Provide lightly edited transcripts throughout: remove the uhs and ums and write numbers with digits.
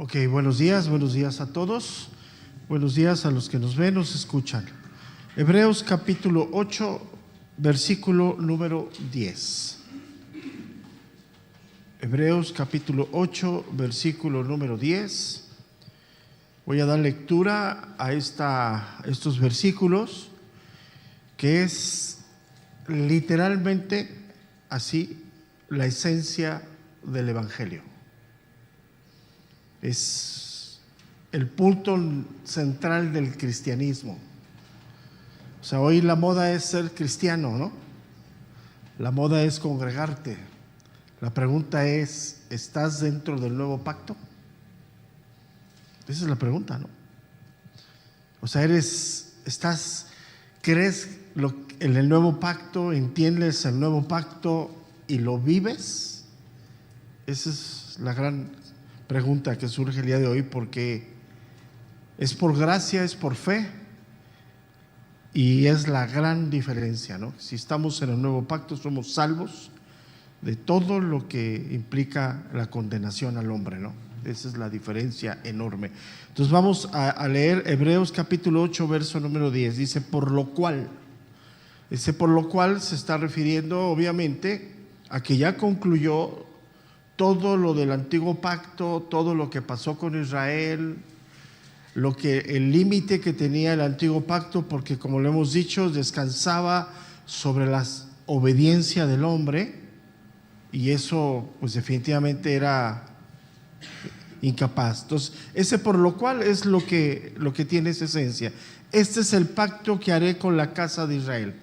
Ok, buenos días a todos. Buenos días a los que nos ven, nos escuchan. Hebreos capítulo 8, versículo número 10. Hebreos capítulo 8, versículo número 10. Voy a dar lectura a estos versículos, que es literalmente así la esencia del Evangelio. Es el punto central del cristianismo. O sea, hoy la moda es ser cristiano, ¿no? La moda es congregarte. La pregunta es, ¿estás dentro del nuevo pacto? Esa es la pregunta, ¿no? O sea, ¿crees en el nuevo pacto? ¿Entiendes el nuevo pacto y lo vives? Esa es la gran pregunta que surge el día de hoy, porque es por gracia, es por fe, y es la gran diferencia, ¿no? Si estamos en el nuevo pacto, somos salvos de todo lo que implica la condenación al hombre, ¿no? Esa es la diferencia enorme. Entonces vamos a leer Hebreos capítulo 8, verso número 10. Dice, por lo cual se está refiriendo obviamente a que ya concluyó todo lo del antiguo pacto, todo lo que pasó con Israel, el límite que tenía el antiguo pacto, porque como lo hemos dicho, descansaba sobre la obediencia del hombre, y eso pues definitivamente era incapaz. Entonces, ese por lo cual es lo que tiene esa esencia. Este es el pacto que haré con la casa de Israel.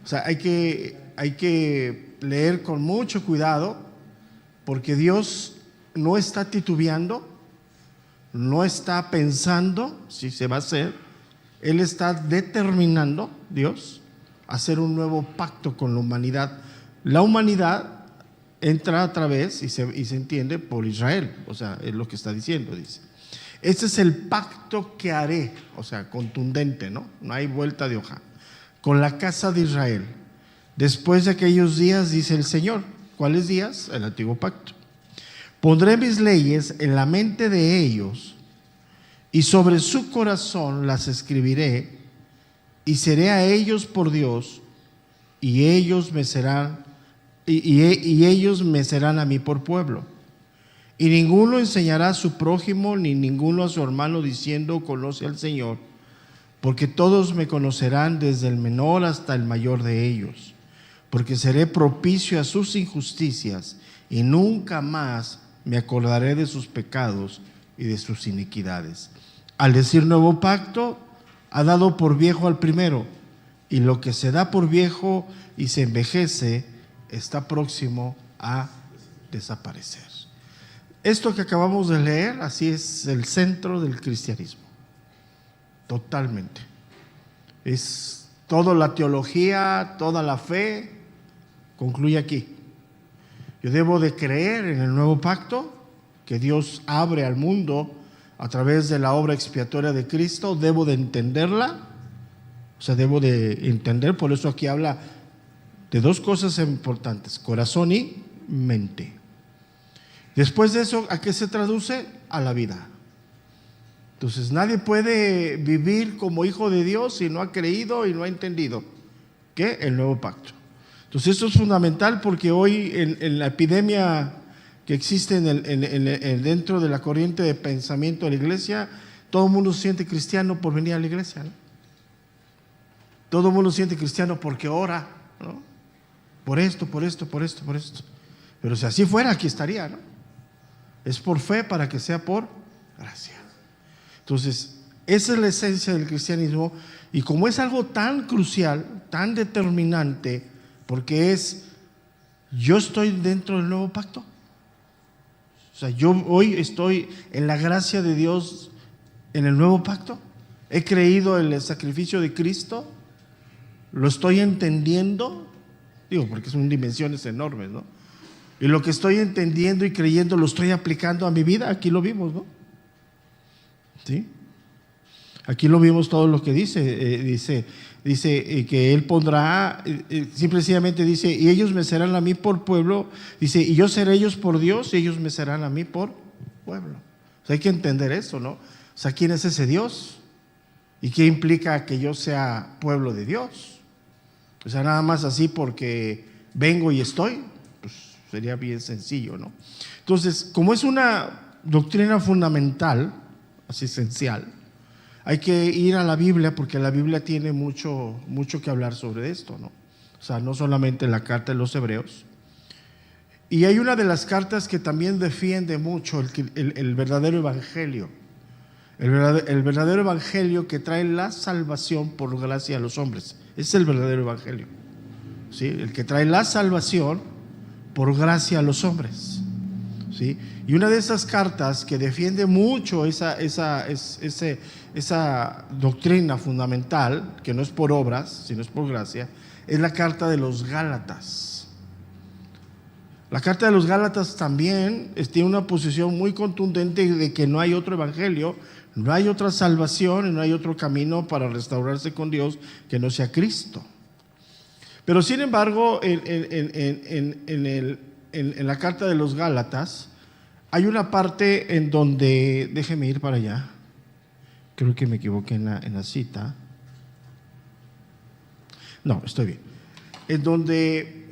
O sea, hay que leer con mucho cuidado, porque Dios no está titubeando, no está pensando si se va a hacer. Él está determinando, Dios, hacer un nuevo pacto con la humanidad. La humanidad entra a través y se entiende por Israel. O sea, es lo que está diciendo, dice. Este es el pacto que haré, o sea, contundente, ¿no? No hay vuelta de hoja. Con la casa de Israel. Después de aquellos días, dice el Señor. ¿Cuáles días? El antiguo pacto. Pondré mis leyes en la mente de ellos, y sobre su corazón las escribiré, y seré a ellos por Dios, y ellos me serán a mí por pueblo. Y ninguno enseñará a su prójimo, ni ninguno a su hermano, diciendo, conoce al Señor, porque todos me conocerán, desde el menor hasta el mayor de ellos, porque seré propicio a sus injusticias, y nunca más me acordaré de sus pecados y de sus iniquidades. Al decir nuevo pacto, ha dado por viejo al primero, y lo que se da por viejo y se envejece está próximo a desaparecer. Esto que acabamos de leer, así es el centro del cristianismo. Totalmente. Es toda la teología, toda la fe, concluye aquí. Yo debo de creer en el nuevo pacto que Dios abre al mundo a través de la obra expiatoria de Cristo. Debo de entenderla, o sea, debo de entender. Por eso aquí habla de dos cosas importantes: corazón y mente. Después de eso, ¿a qué se traduce? A la vida. Entonces nadie puede vivir como hijo de Dios si no ha creído y no ha entendido ¿qué? El nuevo pacto. Entonces esto es fundamental, porque hoy en la epidemia que existe dentro de la corriente de pensamiento de la iglesia, todo el mundo se siente cristiano por venir a la iglesia, ¿no? Todo el mundo se siente cristiano porque ora, ¿no? Por esto. Pero si así fuera, aquí estaría, ¿no? Es por fe para que sea por gracia. Entonces, esa es la esencia del cristianismo, y como es algo tan crucial, tan determinante, porque yo estoy dentro del nuevo pacto. O sea, yo hoy estoy en la gracia de Dios en el nuevo pacto. He creído en el sacrificio de Cristo, lo estoy entendiendo, porque son dimensiones enormes, ¿no? Y lo que estoy entendiendo y creyendo lo estoy aplicando a mi vida. Aquí lo vimos, ¿no? ¿Sí? Aquí lo vimos todo lo que dice que Él pondrá, simplemente dice, y ellos me serán a mí por pueblo, dice, y yo seré ellos por Dios, y ellos me serán a mí por pueblo. sea, hay que entender eso, ¿no? O sea, ¿quién es ese Dios? ¿Y qué implica que yo sea pueblo de Dios? O sea, nada más así porque vengo y estoy, pues sería bien sencillo, ¿no? Entonces, como es una doctrina fundamental, así esencial, hay que ir a la Biblia porque la Biblia tiene mucho que hablar sobre esto, ¿no? O sea, no solamente la carta de los Hebreos. Y hay una de las cartas que también defiende mucho el verdadero evangelio. El verdadero evangelio que trae la salvación por gracia a los hombres. Ese es el verdadero evangelio, ¿sí? El que trae la salvación por gracia a los hombres, ¿sí? Y una de esas cartas que defiende mucho esa doctrina fundamental, que no es por obras, sino es por gracia, es la carta de los Gálatas. La carta de los Gálatas también tiene una posición muy contundente de que no hay otro evangelio, no hay otra salvación y no hay otro camino para restaurarse con Dios que no sea Cristo. Pero sin embargo, en la carta de los Gálatas hay una parte en donde, déjeme ir para allá, creo que me equivoqué en la cita. No, estoy bien. En donde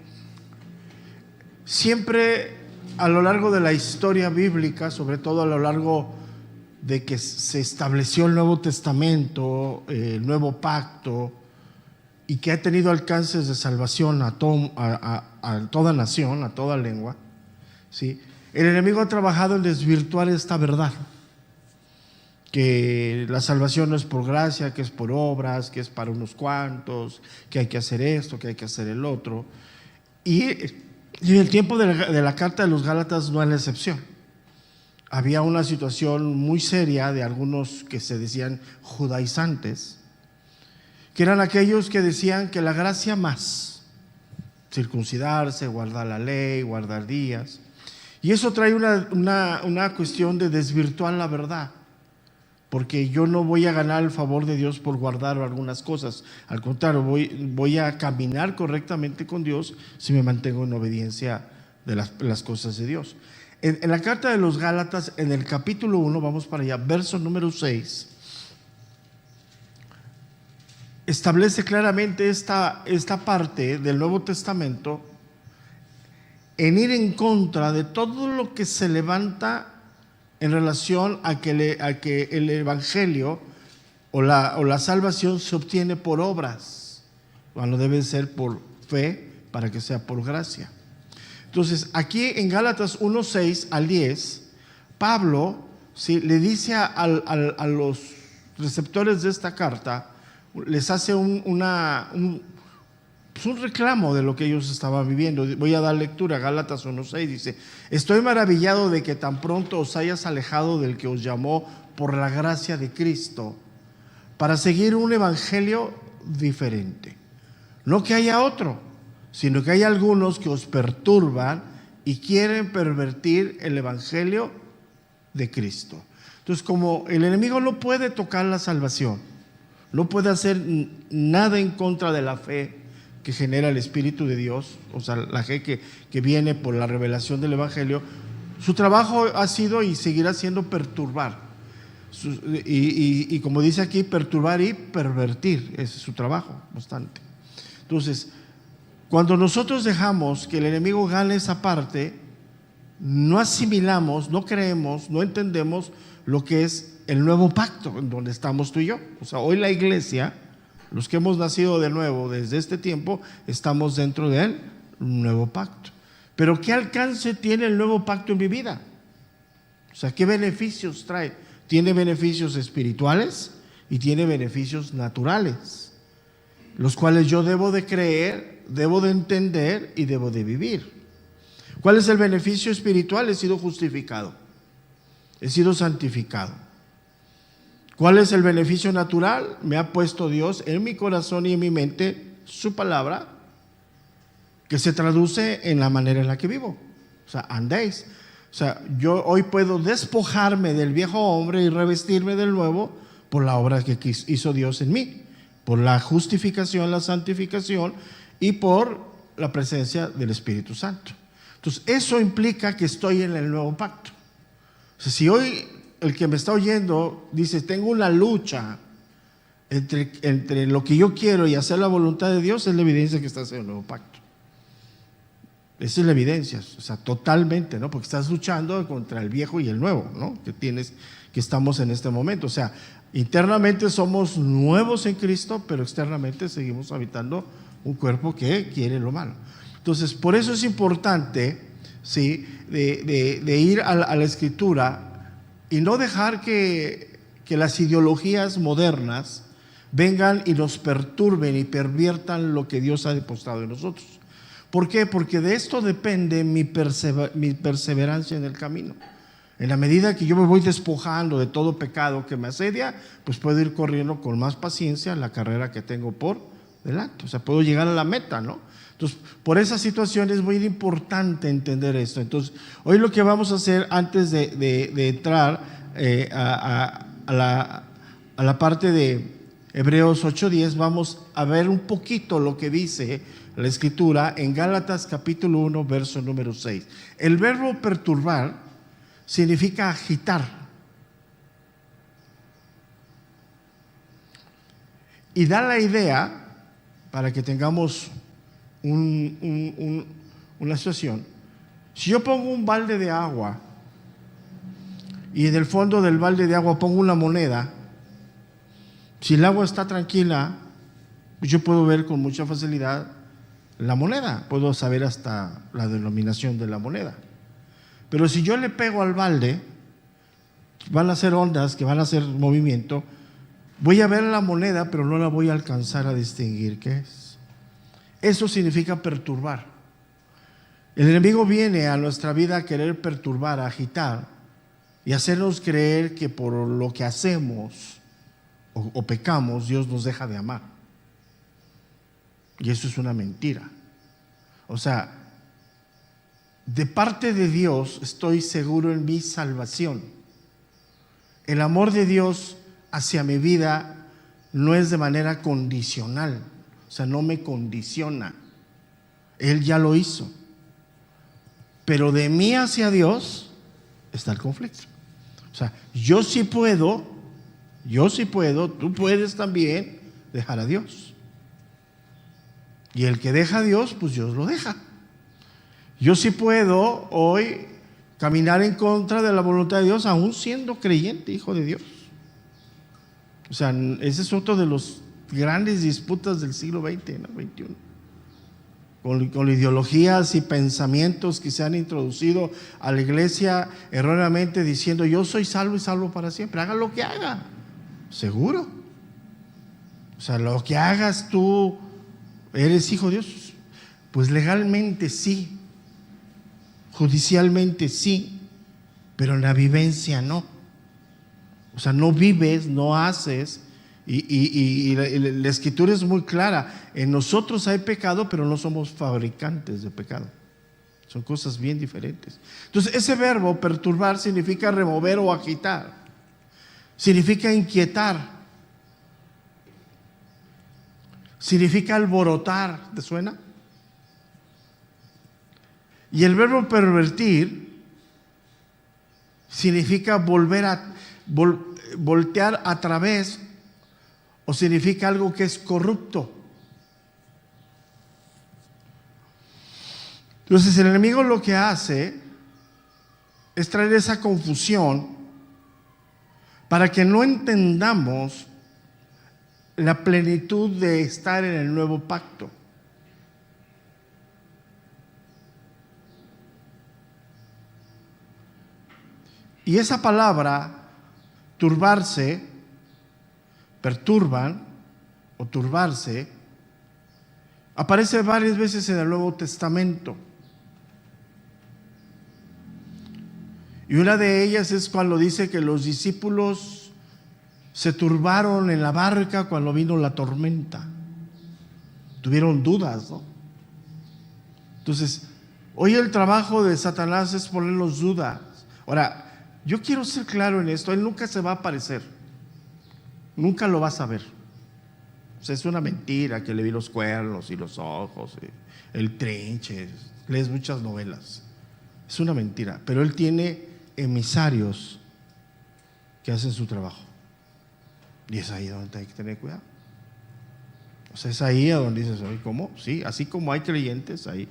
siempre a lo largo de la historia bíblica, sobre todo a lo largo de que se estableció el Nuevo Testamento, el Nuevo Pacto, y que ha tenido alcances de salvación a toda nación, a toda lengua, ¿sí? El enemigo ha trabajado en desvirtuar esta verdad, que la salvación no es por gracia, que es por obras, que es para unos cuantos, que hay que hacer esto, que hay que hacer el otro. Y en el tiempo de la carta de los Gálatas no es la excepción. Había una situación muy seria de algunos que se decían judaizantes, que eran aquellos que decían que la gracia más, circuncidarse, guardar la ley, guardar días, y eso trae una cuestión de desvirtuar la verdad, porque yo no voy a ganar el favor de Dios por guardar algunas cosas, al contrario, voy a caminar correctamente con Dios si me mantengo en obediencia de las cosas de Dios. En la carta de los Gálatas, en el capítulo 1, vamos para allá, verso número 6, establece claramente esta parte del Nuevo Testamento en ir en contra de todo lo que se levanta en relación a que el evangelio o la salvación se obtiene por obras, cuando debe ser por fe para que sea por gracia. Entonces, aquí en Gálatas 1:6 al 10, Pablo, ¿sí?, le dice a los receptores de esta carta, les hace un reclamo de lo que ellos estaban viviendo. Voy a dar lectura. Gálatas 1:6 dice: estoy maravillado de que tan pronto os hayas alejado del que os llamó por la gracia de Cristo para seguir un evangelio diferente. No que haya otro, sino que hay algunos que os perturban y quieren pervertir el evangelio de Cristo. Entonces, como el enemigo no puede tocar la salvación, no puede hacer nada en contra de la fe que genera el Espíritu de Dios, o sea, la fe que viene por la revelación del evangelio, su trabajo ha sido y seguirá siendo perturbar. Y como dice aquí, perturbar y pervertir, ese es su trabajo bastante. Entonces, cuando nosotros dejamos que el enemigo gane esa parte, no asimilamos, no creemos, no entendemos lo que es el nuevo pacto en donde estamos tú y yo. O sea, hoy la iglesia, los que hemos nacido de nuevo desde este tiempo, estamos dentro del nuevo pacto. Pero ¿qué alcance tiene el nuevo pacto en mi vida? O sea, ¿qué beneficios trae? Tiene beneficios espirituales y tiene beneficios naturales, los cuales yo debo de creer, debo de entender y debo de vivir. ¿Cuál es el beneficio espiritual? He sido justificado, he sido santificado. ¿Cuál es el beneficio natural? Me ha puesto Dios en mi corazón y en mi mente su palabra, que se traduce en la manera en la que vivo. O sea, andéis. O sea, yo hoy puedo despojarme del viejo hombre y revestirme del nuevo por la obra que hizo Dios en mí, por la justificación, la santificación y por la presencia del Espíritu Santo. Entonces, eso implica que estoy en el nuevo pacto. O sea, si hoy el que me está oyendo dice, tengo una lucha entre lo que yo quiero y hacer la voluntad de Dios, es la evidencia que estás en el nuevo pacto. Esa es la evidencia, o sea, totalmente, ¿no? Porque estás luchando contra el viejo y el nuevo, ¿no? Que estamos en este momento. O sea, internamente somos nuevos en Cristo, pero externamente seguimos habitando un cuerpo que quiere lo malo. Entonces, por eso es importante, ¿sí?, de ir a la Escritura y no dejar que las ideologías modernas vengan y nos perturben y perviertan lo que Dios ha depositado en nosotros. ¿Por qué? Porque de esto depende mi perseverancia en el camino. En la medida que yo me voy despojando de todo pecado que me asedia, pues puedo ir corriendo con más paciencia la carrera que tengo por delante. O sea, puedo llegar a la meta, ¿no? Entonces, por esa situación es muy importante entender esto. Entonces, hoy lo que vamos a hacer antes de entrar a la parte de Hebreos 8:10, vamos a ver un poquito lo que dice la Escritura en Gálatas capítulo 1, verso número 6. El verbo perturbar significa agitar. Y da la idea, para que tengamos una situación, si yo pongo un balde de agua y en el fondo del balde de agua pongo una moneda, si el agua está tranquila, yo puedo ver con mucha facilidad la moneda, puedo saber hasta la denominación de la moneda. Pero si yo le pego al balde, van a ser ondas que van a hacer movimiento, voy a ver la moneda, pero no la voy a alcanzar a distinguir qué es. Eso significa perturbar. El enemigo viene a nuestra vida a querer perturbar, a agitar y hacernos creer que por lo que hacemos o pecamos, Dios nos deja de amar. Y eso es una mentira. O sea, de parte de Dios estoy seguro en mi salvación. El amor de Dios hacia mi vida no es de manera condicional. O sea, no me condiciona. Él ya lo hizo. Pero de mí hacia Dios está el conflicto. O sea, yo sí puedo, tú puedes también dejar a Dios. Y el que deja a Dios, pues Dios lo deja. Yo sí puedo hoy caminar en contra de la voluntad de Dios, aún siendo creyente, hijo de Dios. O sea, ese es otro de los grandes disputas del siglo XX, ¿no? XXI. Con ideologías y pensamientos que se han introducido a la iglesia erróneamente diciendo, yo soy salvo y salvo para siempre. Haga lo que haga. Seguro. O sea, lo que hagas tú, ¿eres hijo de Dios? Pues legalmente sí, judicialmente sí, pero en la vivencia no. O sea, no vives, no haces, y la Escritura es muy clara. En nosotros hay pecado, pero no somos fabricantes de pecado. Son cosas bien diferentes. Entonces, ese verbo perturbar significa remover o agitar, significa inquietar, significa alborotar. ¿Te suena? Y el verbo pervertir significa voltear a través, o significa algo que es corrupto. Entonces el enemigo lo que hace es traer esa confusión para que no entendamos la plenitud de estar en el nuevo pacto. Y esa palabra, turbarse, perturban o turbarse, aparece varias veces en el Nuevo Testamento. Y una de ellas es cuando dice que los discípulos se turbaron en la barca cuando vino la tormenta. Tuvieron dudas, ¿no? Entonces, hoy el trabajo de Satanás es ponernos dudas. Ahora, yo quiero ser claro en esto, él nunca se va a aparecer, nunca lo vas a ver. O sea, es una mentira que le vi los cuernos y los ojos, el trinche, lees muchas novelas. Es una mentira, pero él tiene emisarios que hacen su trabajo. Y es ahí donde hay que tener cuidado. O sea, es ahí a donde dices, ¿cómo? Sí, así como hay creyentes, hay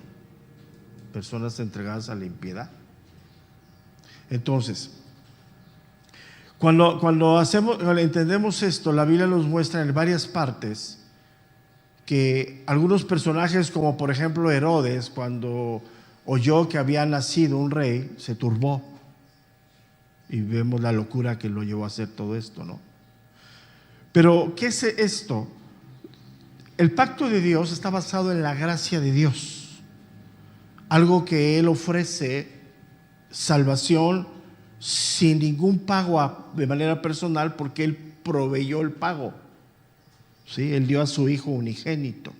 personas entregadas a la impiedad. Entonces, cuando entendemos esto, la Biblia nos muestra en varias partes que algunos personajes, como por ejemplo Herodes, cuando oyó que había nacido un rey, se turbó. Y vemos la locura que lo llevó a hacer todo esto, ¿no? Pero, ¿qué es esto? El pacto de Dios está basado en la gracia de Dios. Algo que Él ofrece, salvación sin ningún pago de manera personal, porque Él proveyó el pago. ¿Sí? Él dio a su Hijo unigénito.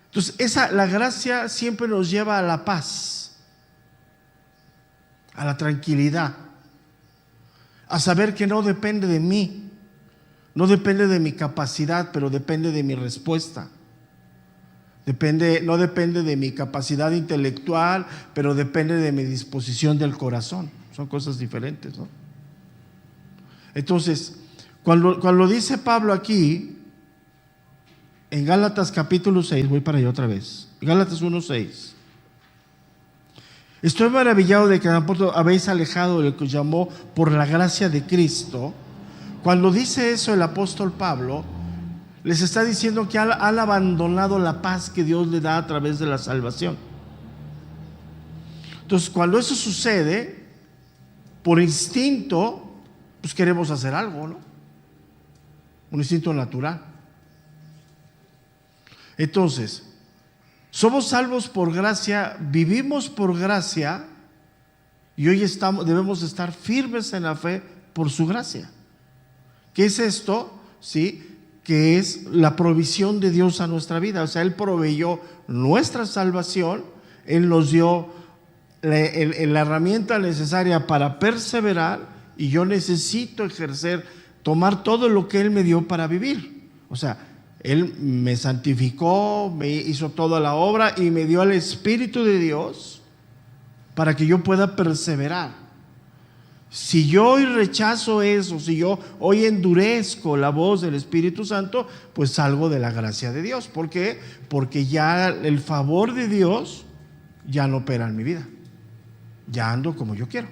Entonces, la gracia siempre nos lleva a la paz, a la tranquilidad, a saber que no depende de mí, no depende de mi capacidad, pero depende de mi respuesta. No depende de mi capacidad intelectual, pero depende de mi disposición del corazón. Son cosas diferentes, ¿no? Entonces, cuando dice Pablo aquí, en Gálatas capítulo 6, voy para allá otra vez, Gálatas 1:6. Estoy maravillado de que tampoco habéis alejado de lo que os llamó por la gracia de Cristo. Cuando dice eso el apóstol Pablo, les está diciendo que han abandonado la paz que Dios le da a través de la salvación. Entonces, cuando eso sucede, por instinto, pues queremos hacer algo, ¿no? Un instinto natural. Entonces, somos salvos por gracia, vivimos por gracia, y hoy debemos estar firmes en la fe por su gracia. ¿Qué es esto? ¿Sí? Que es la provisión de Dios a nuestra vida. O sea, Él proveyó nuestra salvación, Él nos dio la herramienta necesaria para perseverar, y yo necesito tomar todo lo que Él me dio para vivir. O sea, Él me santificó, me hizo toda la obra y me dio el Espíritu de Dios para que yo pueda perseverar. Si yo hoy rechazo eso, si yo hoy endurezco la voz del Espíritu Santo, pues salgo de la gracia de Dios. ¿Por qué? Porque ya el favor de Dios ya no opera en mi vida. Ya ando como yo quiero.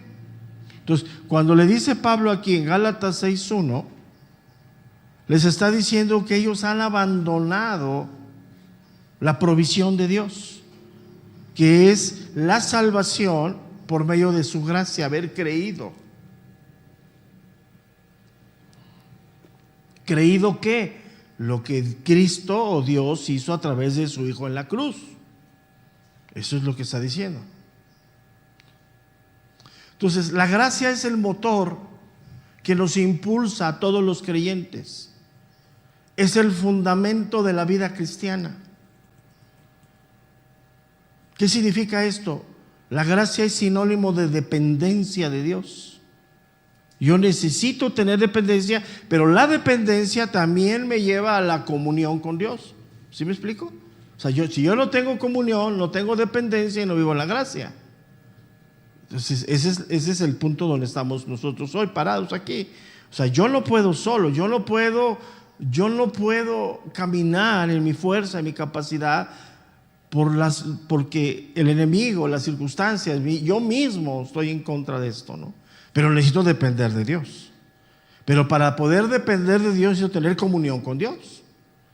Entonces, cuando le dice Pablo aquí en Gálatas 6:1, les está diciendo que ellos han abandonado la provisión de Dios, que es la salvación por medio de su gracia, haber creído. ¿Creído qué? Lo que Cristo o Dios hizo a través de su Hijo en la cruz. Eso es lo que está diciendo. Entonces, la gracia es el motor que nos impulsa a todos los creyentes. Es el fundamento de la vida cristiana. ¿Qué significa esto? La gracia es sinónimo de dependencia de Dios. Yo necesito tener dependencia, pero la dependencia también me lleva a la comunión con Dios. ¿Sí me explico? O sea, si yo no tengo comunión, no tengo dependencia y no vivo en la gracia. Entonces, ese es el punto donde estamos nosotros hoy parados aquí. O sea, yo no puedo solo, yo no puedo caminar en mi fuerza, en mi capacidad, porque el enemigo, las circunstancias, yo mismo estoy en contra de esto, ¿no? Pero necesito depender de Dios. Pero para poder depender de Dios, necesito tener comunión con Dios.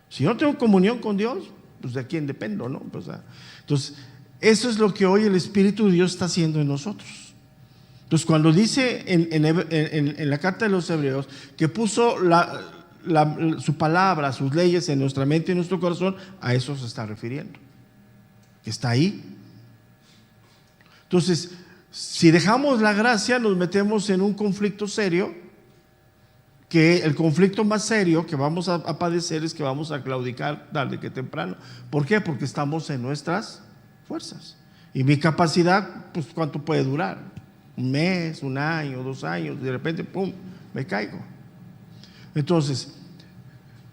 Si yo no tengo comunión con Dios, pues ¿de quién dependo, no? Entonces, eso es lo que hoy el Espíritu de Dios está haciendo en nosotros. Entonces, cuando dice en la carta de los Hebreos que puso su palabra, sus leyes en nuestra mente y en nuestro corazón, a eso se está refiriendo. Que está ahí. Entonces, si dejamos la gracia, nos metemos en un conflicto serio, que el conflicto más serio que vamos a padecer es que vamos a claudicar tarde que temprano. ¿Por qué? Porque estamos en nuestras fuerzas. Y mi capacidad, pues ¿cuánto puede durar? Un mes, un año, 2 años, de repente, ¡pum!, me caigo. Entonces,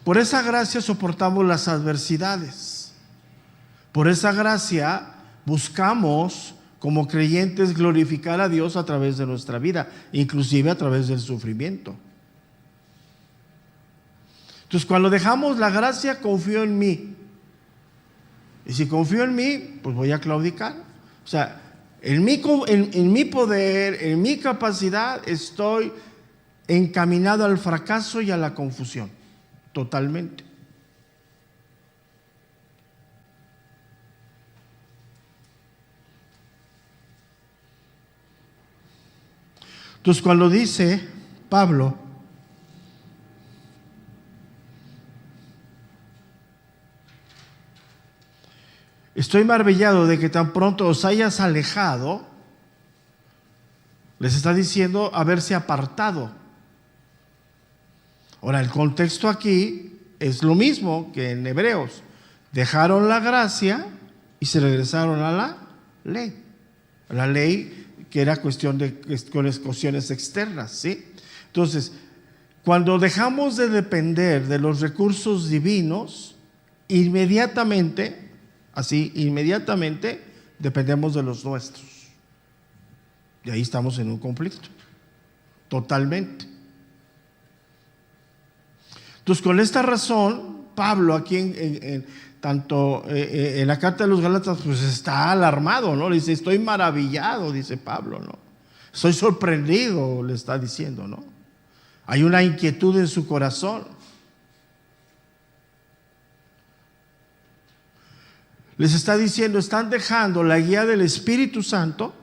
por esa gracia soportamos las adversidades. Por esa gracia buscamos como creyentes glorificar a Dios a través de nuestra vida, inclusive a través del sufrimiento. Entonces, cuando dejamos la gracia, confío en mí. Y si confío en mí, pues voy a claudicar. O sea, en mi poder, en mi capacidad, estoy encaminado al fracaso y a la confusión, totalmente. Entonces, cuando dice Pablo, estoy maravillado de que tan pronto os hayas alejado, les está diciendo haberse apartado. Ahora, el contexto aquí es lo mismo que en Hebreos. Dejaron la gracia y se regresaron a la ley. La ley que era cuestión de cuestiones externas, ¿sí? Entonces, cuando dejamos de depender de los recursos divinos, inmediatamente dependemos de los nuestros. Y ahí estamos en un conflicto, totalmente. Entonces, con esta razón, Pablo aquí en la carta de los Gálatas, pues está alarmado, ¿no? Le dice, estoy maravillado, dice Pablo, ¿no? Estoy sorprendido, le está diciendo, ¿no? Hay una inquietud en su corazón. Les está diciendo, están dejando la guía del Espíritu Santo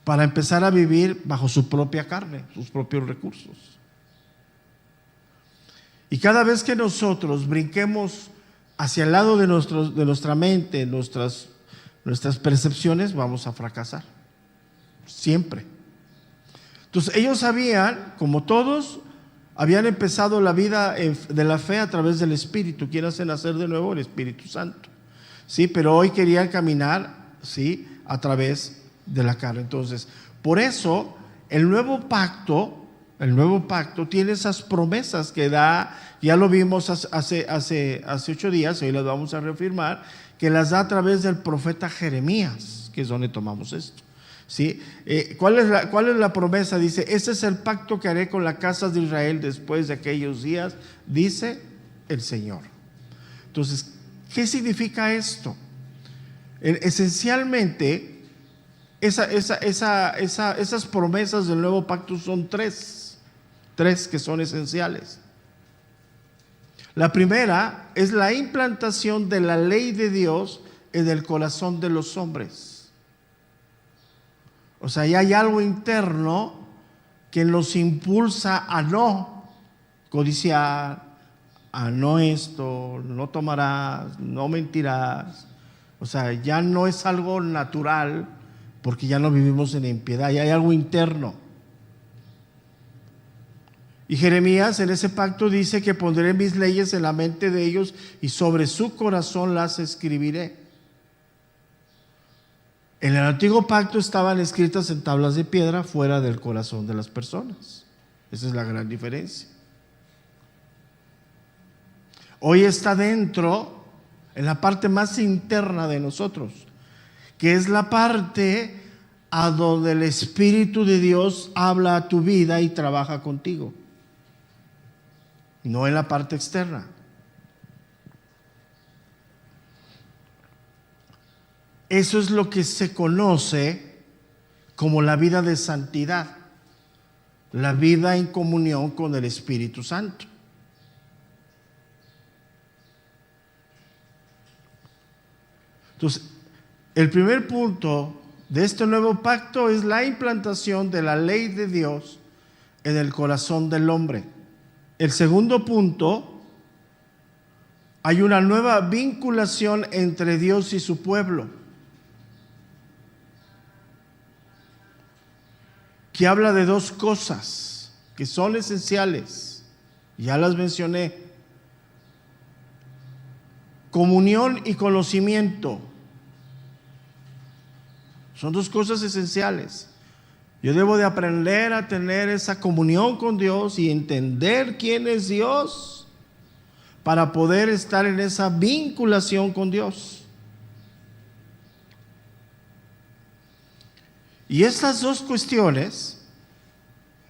para empezar a vivir bajo su propia carne, sus propios recursos. Y cada vez que nosotros brinquemos hacia el lado de nuestra mente, nuestras percepciones, vamos a fracasar. Siempre. Entonces ellos sabían, como todos, habían empezado la vida de la fe a través del Espíritu. Quieren hacer nacer de nuevo el Espíritu Santo. Sí, pero hoy querían caminar, sí, a través de la carne. Entonces, por eso el nuevo pacto tiene esas promesas que da. Ya lo vimos hace 8 días, hoy las vamos a reafirmar, que las da a través del profeta Jeremías, que es donde tomamos esto. ¿Sí? ¿Cuál es la promesa? Dice, este es el pacto que haré con la casa de Israel después de aquellos días, dice el Señor. Entonces, ¿qué significa esto? Esencialmente, esas promesas del nuevo pacto son tres que son esenciales. La primera es la implantación de la ley de Dios en el corazón de los hombres. O sea, ya hay algo interno que los impulsa a no codiciar, a no esto, no tomarás, no mentirás. O sea, ya no es algo natural porque ya no vivimos en impiedad, ya hay algo interno. Y Jeremías en ese pacto dice que pondré mis leyes en la mente de ellos y sobre su corazón las escribiré. En el antiguo pacto estaban escritas en tablas de piedra fuera del corazón de las personas. Esa es la gran diferencia. Hoy está dentro, en la parte más interna de nosotros, que es la parte a donde el Espíritu de Dios habla a tu vida y trabaja contigo. No en la parte externa. Eso es lo que se conoce como la vida de santidad, la vida en comunión con el Espíritu Santo. Entonces, el primer punto de este nuevo pacto es la implantación de la ley de Dios en el corazón del hombre. El segundo punto, hay una nueva vinculación entre Dios y su pueblo, que habla de dos cosas que son esenciales. Ya las mencioné. Comunión y conocimiento. Son dos cosas esenciales. Yo debo de aprender a tener esa comunión con Dios y entender quién es Dios para poder estar en esa vinculación con Dios. Y estas dos cuestiones,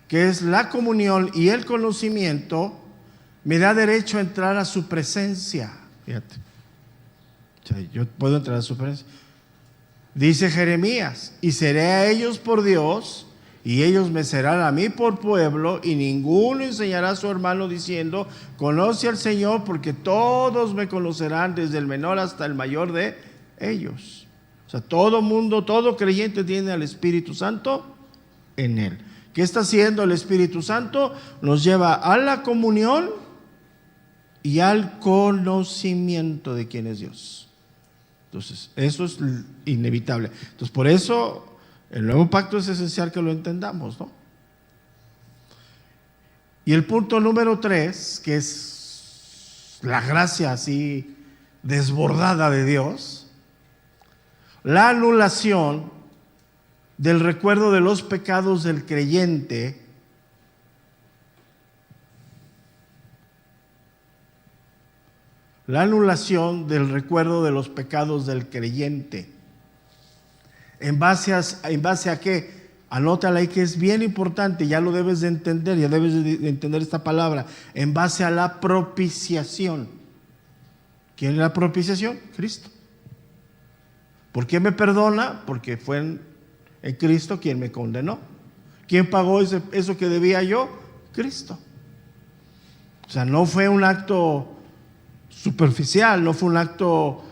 que es la comunión y el conocimiento, me da derecho a entrar a su presencia. Fíjate. O sea, yo puedo entrar a su presencia. Dice Jeremías: y seré a ellos por Dios, y ellos me serán a mí por pueblo, y ninguno enseñará a su hermano diciendo: conoce al Señor, porque todos me conocerán, desde el menor hasta el mayor de ellos. O sea, todo mundo, todo creyente tiene al Espíritu Santo en él. ¿Qué está haciendo el Espíritu Santo? Nos lleva a la comunión y al conocimiento de quién es Dios. Entonces, eso es inevitable. Entonces, por eso el nuevo pacto es esencial que lo entendamos, ¿no? Y el punto número 3, que es la gracia así desbordada de Dios, la anulación del recuerdo de los pecados del creyente la anulación del recuerdo de los pecados del creyente. ¿En base a qué? Anótala ahí, que es bien importante, ya lo debes de entender, ya debes de entender esta palabra. En base a la propiciación. ¿Quién es la propiciación? Cristo. ¿Por qué me perdona? Porque fue en Cristo quien me condenó. ¿Quién pagó eso que debía yo? Cristo. O sea, no fue un acto superficial, no fue un acto,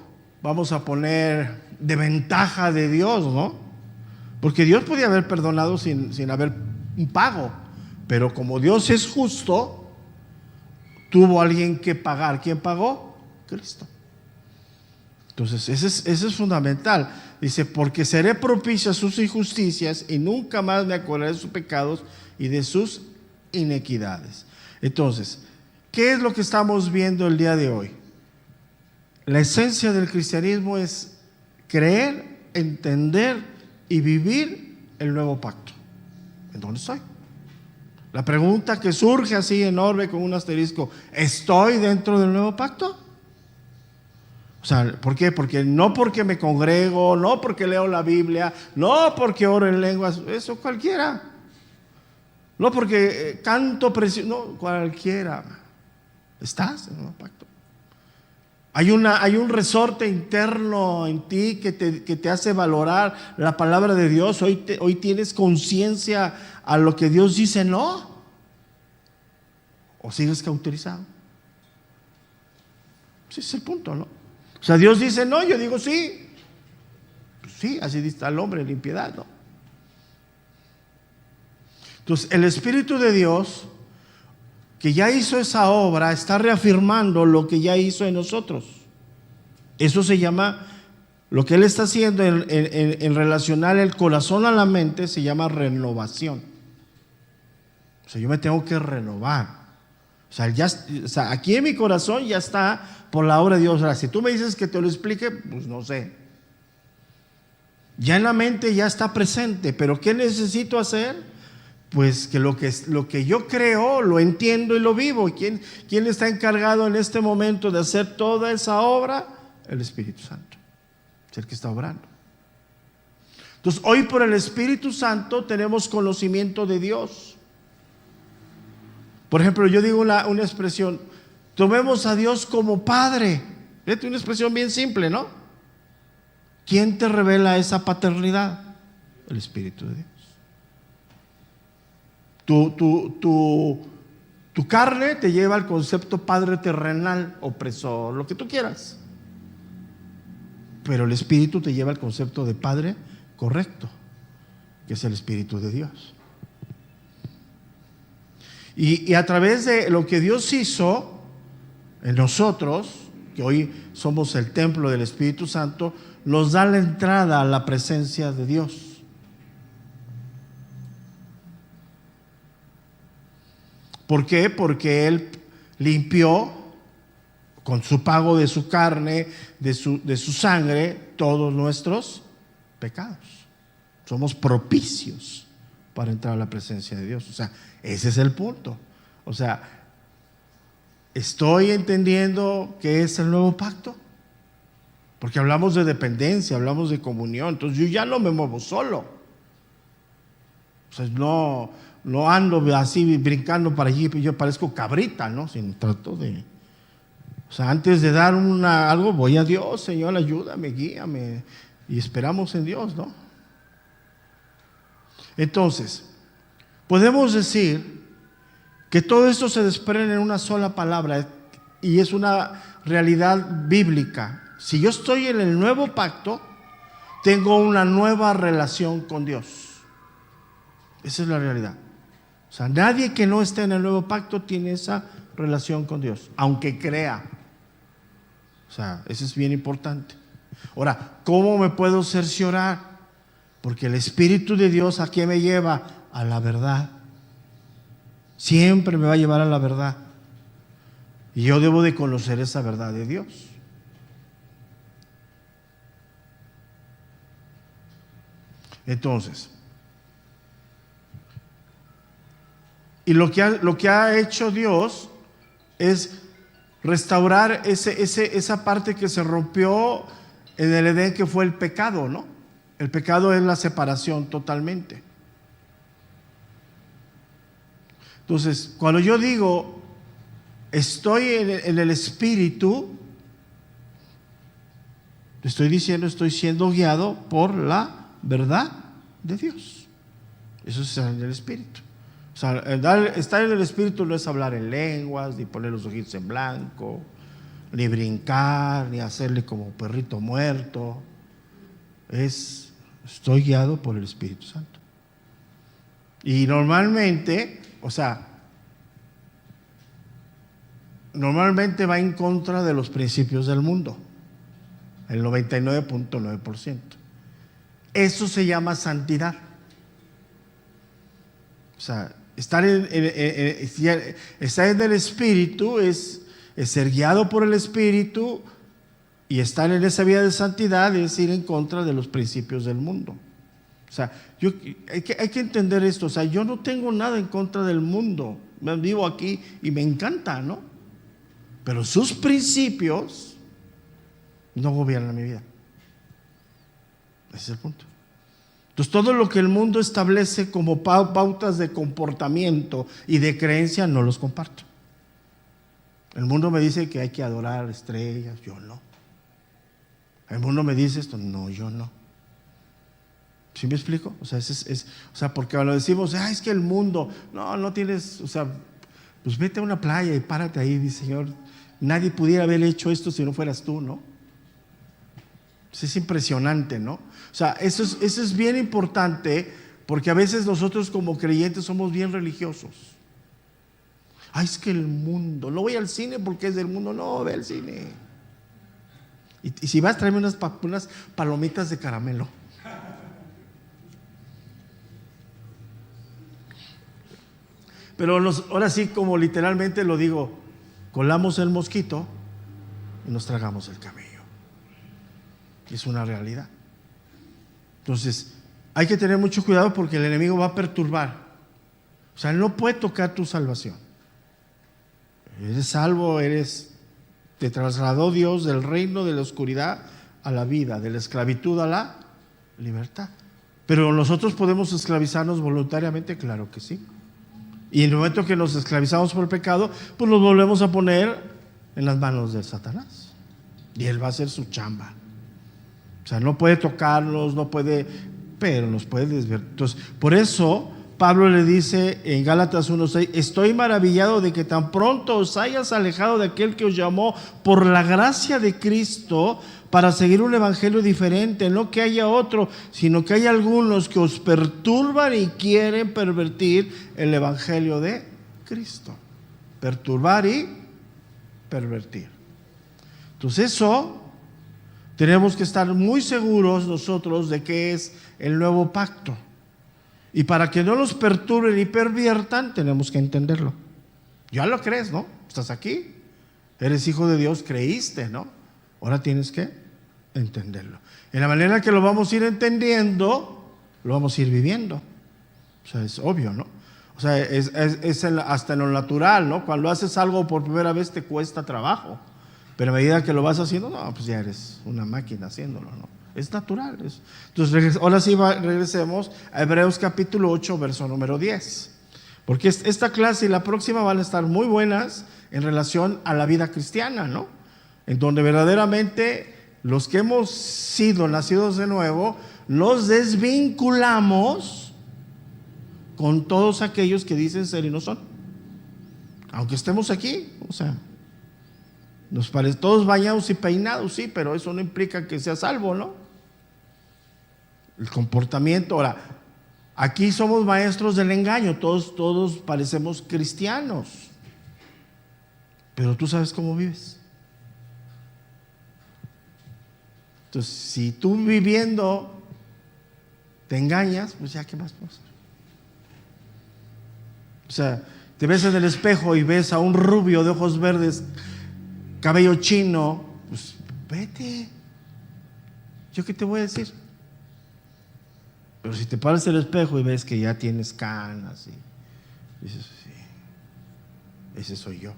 vamos a poner, de ventaja de Dios, ¿no? Porque Dios podía haber perdonado sin haber un pago, pero como Dios es justo, tuvo alguien que pagar. ¿Quién pagó? Cristo. Entonces, ese es fundamental. Dice: porque seré propicio a sus injusticias y nunca más me acordaré de sus pecados y de sus iniquidades. Entonces, ¿qué es lo que estamos viendo el día de hoy? La esencia del cristianismo es creer, entender y vivir el nuevo pacto. ¿En dónde estoy? La pregunta que surge así enorme con un asterisco: ¿estoy dentro del nuevo pacto? O sea, ¿por qué? Porque no porque me congrego, no porque leo la Biblia, no porque oro en lenguas, eso cualquiera. No porque canto precioso, no, cualquiera. Estás en el nuevo pacto. Hay un resorte interno en ti que te hace valorar la palabra de Dios. Hoy tienes conciencia a lo que Dios dice, ¿no? ¿O sigues cauterizado? Ese es el punto, ¿no? O sea, Dios dice no, yo digo sí. Pues sí, así está el hombre en impiedad, ¿no? Entonces, el Espíritu de Dios, que ya hizo esa obra, está reafirmando lo que ya hizo en nosotros. Eso se llama, lo que Él está haciendo en relacionar el corazón a la mente, se llama renovación. O sea, yo me tengo que renovar. O sea, aquí en mi corazón ya está por la obra de Dios. Ahora, si tú me dices que te lo explique, pues no sé. Ya en la mente ya está presente, pero ¿qué necesito hacer? Pues que lo que yo creo, lo entiendo y lo vivo. ¿Quién está encargado en este momento de hacer toda esa obra? El Espíritu Santo. Es el que está obrando. Entonces, hoy por el Espíritu Santo tenemos conocimiento de Dios. Por ejemplo, yo digo una expresión: tomemos a Dios como Padre. Fíjate, una expresión bien simple, ¿no? ¿Quién te revela esa paternidad? El Espíritu de Dios. Tu carne te lleva al concepto padre terrenal, opresor, lo que tú quieras. Pero el Espíritu te lleva al concepto de padre correcto, que es el Espíritu de Dios. Y a través de lo que Dios hizo en nosotros, que hoy somos el templo del Espíritu Santo, nos da la entrada a la presencia de Dios. ¿Por qué? Porque Él limpió con su pago de su carne, de su sangre, todos nuestros pecados. Somos propicios para entrar a la presencia de Dios. O sea, ese es el punto. O sea, ¿estoy entendiendo qué es el nuevo pacto? Porque hablamos de dependencia, hablamos de comunión. Entonces yo ya no me muevo solo. O sea, no ando así brincando para allí, yo parezco cabrita, ¿no? Sino trato de... O sea, antes de dar algo, voy a Dios, Señor, ayúdame, guíame. Y esperamos en Dios, ¿no? Entonces, podemos decir que todo esto se desprende en una sola palabra y es una realidad bíblica. Si yo estoy en el nuevo pacto, tengo una nueva relación con Dios. Esa es la realidad. O sea, nadie que no esté en el nuevo pacto tiene esa relación con Dios, aunque crea. O sea, eso es bien importante. Ahora, ¿cómo me puedo cerciorar? Porque el Espíritu de Dios, ¿a qué me lleva? A la verdad. Siempre me va a llevar a la verdad. Y yo debo de conocer esa verdad de Dios. Entonces, y lo que ha hecho Dios es restaurar esa parte que se rompió en el Edén, que fue el pecado, ¿no? El pecado es la separación totalmente. Entonces, cuando yo digo estoy en el Espíritu, estoy diciendo, estoy siendo guiado por la verdad de Dios. Eso es estar en el Espíritu. O sea, estar en el Espíritu no es hablar en lenguas, ni poner los ojitos en blanco, ni brincar, ni hacerle como perrito muerto. Estoy guiado por el Espíritu Santo. Y normalmente va en contra de los principios del mundo, el 99.9%. Eso se llama santidad. O sea, estar en el Espíritu es ser guiado por el Espíritu, y estar en esa vida de santidad es ir en contra de los principios del mundo. O sea, hay que entender esto. O sea, yo no tengo nada en contra del mundo. Vivo aquí y me encanta, ¿no? Pero sus principios no gobiernan mi vida. Ese es el punto. Entonces, todo lo que el mundo establece como pautas de comportamiento y de creencia, no los comparto. El mundo me dice que hay que adorar estrellas, yo no. El mundo me dice esto, no, yo no. ¿Sí me explico? O sea, porque cuando decimos, es que el mundo, no tienes, o sea, pues vete a una playa y párate ahí y dice, Señor, nadie pudiera haber hecho esto si no fueras tú, ¿no? Es impresionante, ¿no? O sea, eso es bien importante, porque a veces nosotros como creyentes somos bien religiosos. Es que el mundo, no voy al cine porque es del mundo, no, ve al cine. Y si vas, tráeme unas palomitas de caramelo. Pero ahora sí, como literalmente lo digo, colamos el mosquito y nos tragamos el camello. Es una realidad. Entonces, hay que tener mucho cuidado porque el enemigo va a perturbar. O sea, él no puede tocar tu salvación. Eres salvo, te trasladó Dios del reino de la oscuridad a la vida, de la esclavitud a la libertad. Pero nosotros podemos esclavizarnos voluntariamente, claro que sí. Y en el momento que nos esclavizamos por el pecado, pues nos volvemos a poner en las manos de Satanás. Y él va a hacer su chamba. O sea, no puede tocarnos, pero nos puede desviar. Entonces, por eso Pablo le dice en Gálatas 1:6, estoy maravillado de que tan pronto os hayas alejado de aquel que os llamó por la gracia de Cristo para seguir un evangelio diferente, no que haya otro, sino que hay algunos que os perturban y quieren pervertir el evangelio de Cristo. Perturbar y pervertir. Entonces tenemos que estar muy seguros nosotros de que es el nuevo pacto. Y para que no los perturben y perviertan, tenemos que entenderlo. Ya lo crees, ¿no? Estás aquí, eres hijo de Dios, creíste, ¿no? Ahora tienes que entenderlo. En la manera que lo vamos a ir entendiendo, lo vamos a ir viviendo. O sea, es obvio, ¿no? O sea, hasta en lo natural, ¿no? Cuando haces algo por primera vez te cuesta trabajo. Pero a medida que lo vas haciendo, pues ya eres una máquina haciéndolo, ¿no? es natural. Entonces, ahora sí regresemos a Hebreos capítulo 8, verso número 10. Porque esta clase y la próxima van a estar muy buenas en relación a la vida cristiana, ¿no? En donde verdaderamente los que hemos sido nacidos de nuevo, nos desvinculamos con todos aquellos que dicen ser y no son. Aunque estemos aquí, o sea, nos parece todos bañados y peinados, sí, pero eso no implica que sea salvo, ¿no? El comportamiento. Ahora, aquí somos maestros del engaño, todos parecemos cristianos, pero tú sabes cómo vives. Entonces, si tú viviendo te engañas, pues ya, ¿qué más puedo hacer? O sea, te ves en el espejo y ves a un rubio de ojos verdes, cabello chino, pues vete. ¿Yo qué te voy a decir? Pero si te paras en el espejo y ves que ya tienes canas y dices, sí, ese soy yo.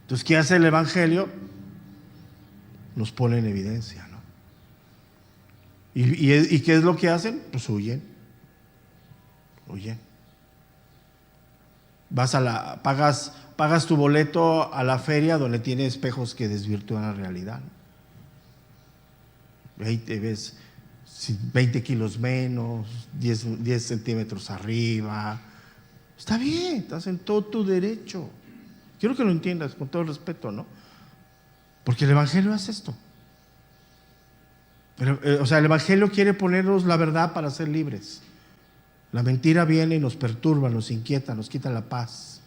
Entonces, ¿qué hace el Evangelio? Nos pone en evidencia, ¿no? ¿Y qué es lo que hacen? Pues huyen. Pagas tu boleto a la feria donde tiene espejos que desvirtúan la realidad. Ahí te ves 20 kilos menos, 10 centímetros arriba. Está bien, estás en todo tu derecho. Quiero que lo entiendas con todo el respeto, ¿no? Porque el Evangelio hace esto. O sea, el Evangelio quiere ponernos la verdad para ser libres. La mentira viene y nos perturba, nos inquieta, nos quita la paz.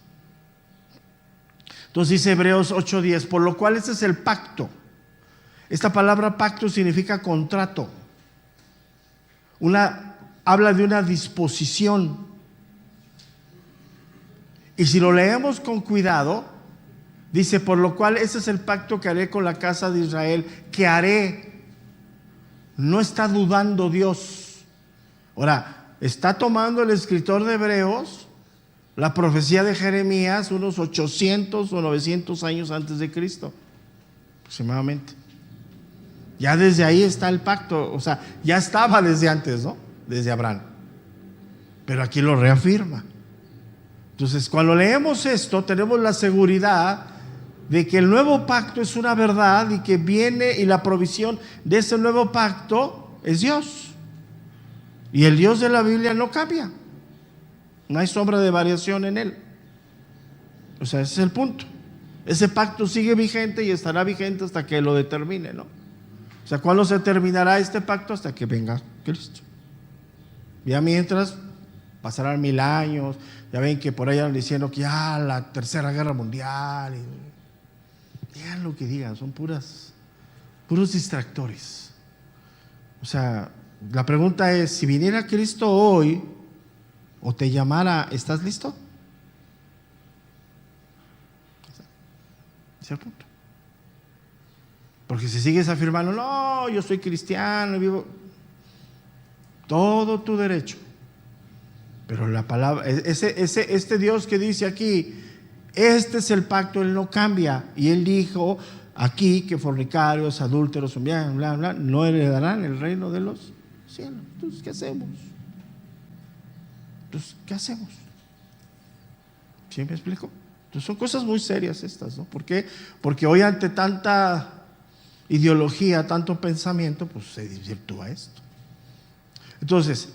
Entonces dice Hebreos 8:10, por lo cual este es el pacto. Esta palabra pacto significa contrato. Habla de una disposición. Y si lo leemos con cuidado, dice, por lo cual ese es el pacto que haré con la casa de Israel, que haré. No está dudando Dios. Ahora, está tomando el escritor de Hebreos la profecía de Jeremías unos 800 o 900 años antes de Cristo, aproximadamente. Ya desde ahí está el pacto, o sea, ya estaba desde antes, ¿no? Desde Abraham. Pero aquí lo reafirma. Entonces, cuando leemos esto, tenemos la seguridad de que el nuevo pacto es una verdad y que viene, y la provisión de ese nuevo pacto es Dios. Y el Dios de la Biblia no cambia. No hay sombra de variación en él. O sea, ese es el punto. Ese pacto sigue vigente y estará vigente hasta que lo determine, ¿no? O sea, ¿cuándo se terminará este pacto? Hasta que venga Cristo. Ya mientras pasarán 1000 años. Ya ven que por ahí andan diciendo que ya la tercera guerra mundial. Digan lo que digan, son puros distractores. O sea, la pregunta es, si viniera Cristo hoy o te llamara, ¿estás listo? Ese es el punto. Porque si sigues afirmando, no, yo soy cristiano, vivo, todo tu derecho. Pero la palabra, este Dios que dice aquí, este es el pacto, Él no cambia. Y Él dijo aquí que fornicarios, adúlteros, bla, bla, bla, no heredarán el reino de los cielos. Entonces, ¿qué hacemos? ¿Sí me explico? Entonces, son cosas muy serias estas, ¿no? ¿Por qué? Porque hoy ante tanta ideología, tanto pensamiento, pues se desvirtúa esto. Entonces,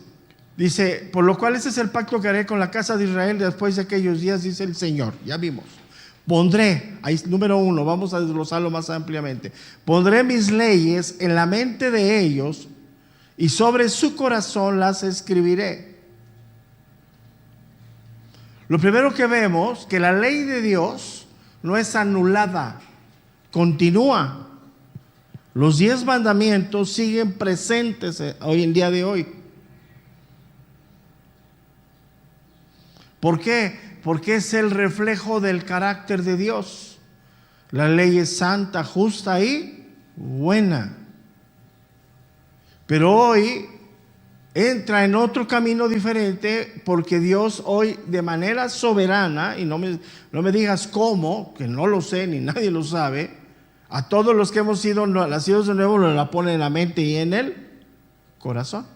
dice, por lo cual ese es el pacto que haré con la casa de Israel después de aquellos días, dice el Señor. Ya vimos. Pondré, ahí número 1, vamos a desglosarlo más ampliamente. Pondré mis leyes en la mente de ellos y sobre su corazón las escribiré. Lo primero que vemos, que la ley de Dios no es anulada, continúa. Los 10 mandamientos siguen presentes hoy en día de hoy. ¿Por qué? Porque es el reflejo del carácter de Dios. La ley es santa, justa y buena. Pero hoy entra en otro camino diferente, porque Dios hoy de manera soberana, y no me digas cómo, que no lo sé ni nadie lo sabe, A todos los que hemos sido nacidos de nuevo nos la pone en la mente y en el corazón.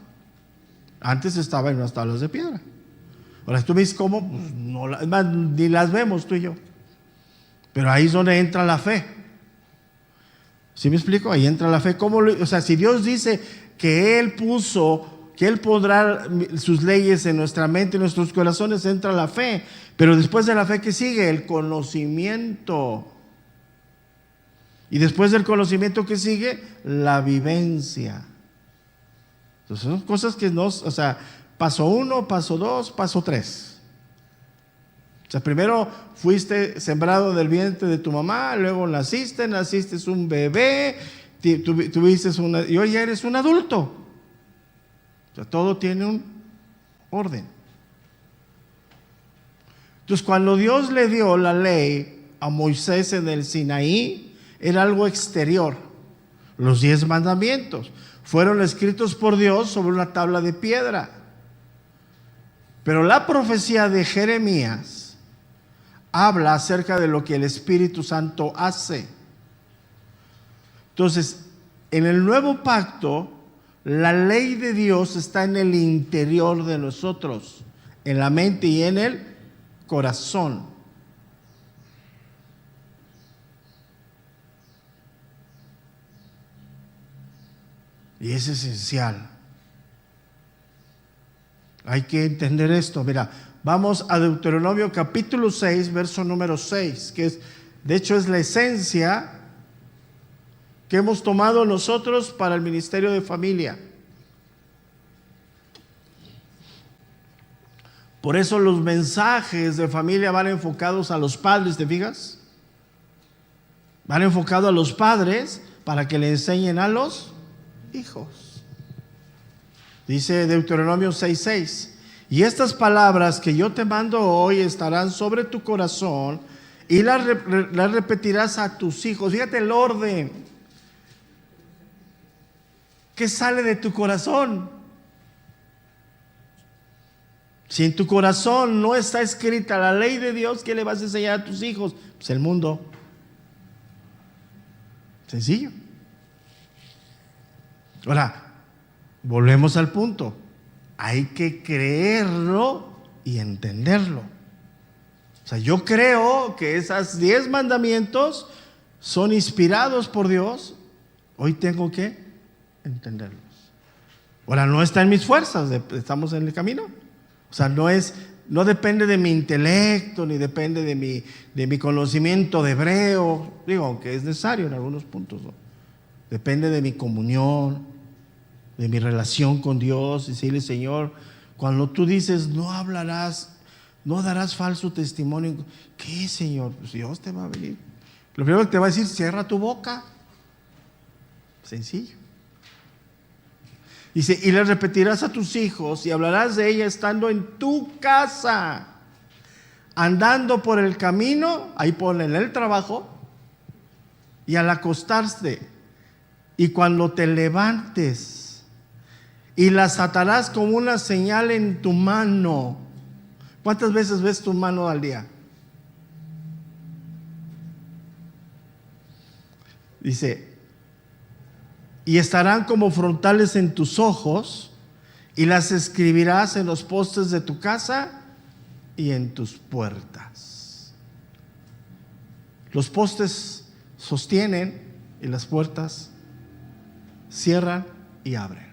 Antes estaba en las tablas de piedra. Ahora tú ves cómo, pues no, ni las vemos tú y yo. Pero ahí es donde entra la fe. ¿Sí me explico? Ahí entra la fe. O sea, si Dios dice que Él pondrá sus leyes en nuestra mente, en nuestros corazones, entra la fe. Pero después de la fe, ¿qué sigue? El conocimiento. Y después del conocimiento, ¿qué sigue? La vivencia. Entonces son cosas que paso 1, paso 2, paso 3. O sea, primero fuiste sembrado del vientre de tu mamá, luego naciste un bebé, y hoy ya eres un adulto. O sea, todo tiene un orden. Entonces, cuando Dios le dio la ley a Moisés en el Sinaí, era algo exterior. Los 10 mandamientos fueron escritos por Dios sobre una tabla de piedra. Pero la profecía de Jeremías habla acerca de lo que el Espíritu Santo hace. Entonces, en el nuevo pacto, la ley de Dios está en el interior de nosotros, en la mente y en el corazón. Y es esencial. Hay que entender esto. Mira, vamos a Deuteronomio capítulo 6, verso número 6, que de hecho es la esencia que hemos tomado nosotros para el ministerio de familia. Por eso los mensajes de familia van enfocados a los padres, ¿te fijas? Van enfocados a los padres para que le enseñen a los hijos. Dice Deuteronomio 6:6: y estas palabras que yo te mando hoy estarán sobre tu corazón y las repetirás a tus hijos. Fíjate el orden. ¿Qué sale de tu corazón? Si en tu corazón no está escrita la ley de Dios, ¿qué le vas a enseñar a tus hijos? Pues el mundo. Sencillo. Ahora, volvemos al punto. Hay que creerlo y entenderlo. O sea, yo creo que esos 10 mandamientos son inspirados por Dios. Hoy tengo que entenderlos. Ahora, no está en mis fuerzas, estamos en el camino. O sea, no depende de mi intelecto, ni depende de mi conocimiento de hebreo. Digo, aunque es necesario en algunos puntos, ¿no? Depende de mi comunión, de mi relación con Dios. Y decirle, Señor, cuando tú dices no hablarás, no darás falso testimonio, ¿qué, Señor? Pues Dios te va a venir. Lo primero que te va a decir, cierra tu boca. Sencillo. Dice, y le repetirás a tus hijos y hablarás de ella estando en tu casa, andando por el camino, ahí ponen el trabajo, y al acostarse, y cuando te levantes, y las atarás como una señal en tu mano. ¿Cuántas veces ves tu mano al día? Dice, y estarán como frontales en tus ojos, y las escribirás en los postes de tu casa y en tus puertas. Los postes sostienen y las puertas cierran y abren.